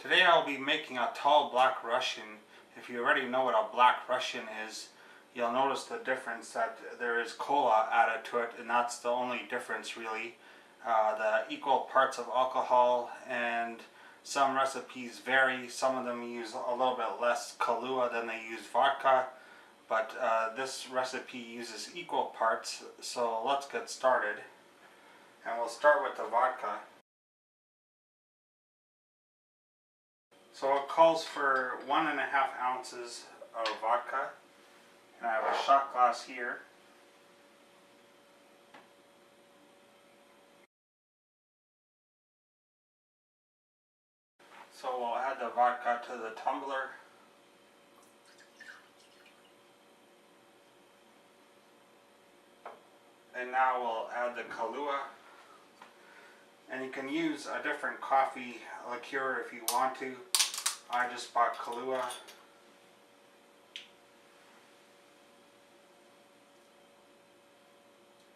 Today I'll be making a tall black Russian. If you already know what a black Russian is, you'll notice the difference that there is cola added to it, and that's the only difference really. The equal parts of alcohol, and some recipes vary. Some of them use a little bit less Kahlúa than they use vodka, but this recipe uses equal parts, so let's get started. And we'll start with the vodka. So it calls for 1.5 ounces of vodka, and I have a shot glass here. So we'll add the vodka to the tumbler. And now we'll add the Kahlúa. And you can use a different coffee liqueur if you want to. I just bought Kahlúa.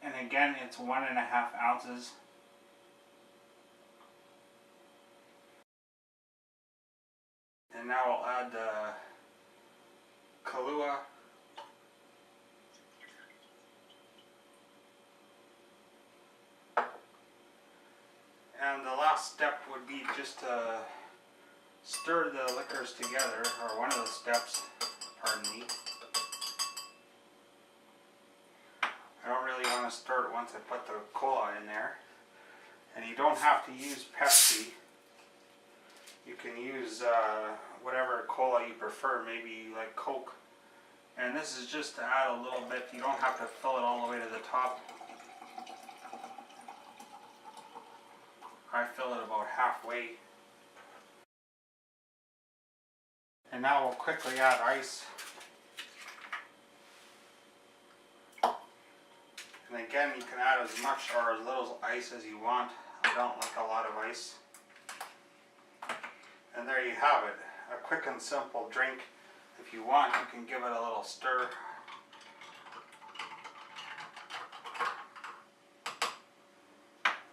And again, it's 1.5 ounces. And now I'll add the Kahlúa. And the last step would be just to stir the liquors together, or one of the steps, pardon me. I don't really want to stir it once I put the cola in there. And you don't have to use Pepsi. You can use whatever cola you prefer, maybe you like Coke. And this is just to add a little bit. You don't have to fill it all the way to the top. I fill it about halfway. And now we'll quickly add ice. And again, you can add as much or as little ice as you want. I don't like a lot of ice. And there you have it. A quick and simple drink. If you want, you can give it a little stir.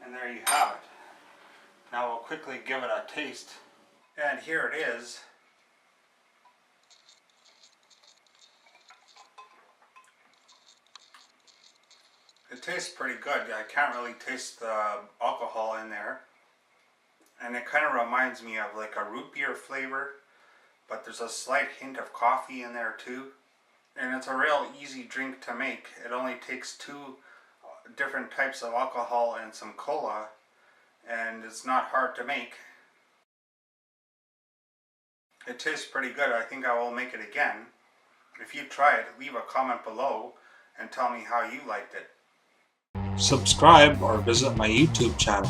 And there you have it. Now we'll quickly give it a taste. And here it is. It tastes pretty good. I can't really taste the alcohol in there. And it kind of reminds me of like a root beer flavor, but there's a slight hint of coffee in there too. And it's a real easy drink to make. It only takes 2 different types of alcohol and some cola, and it's not hard to make. It tastes pretty good. I think I will make it again. If you try it, leave a comment below and tell me how you liked it. Subscribe or visit my YouTube channel.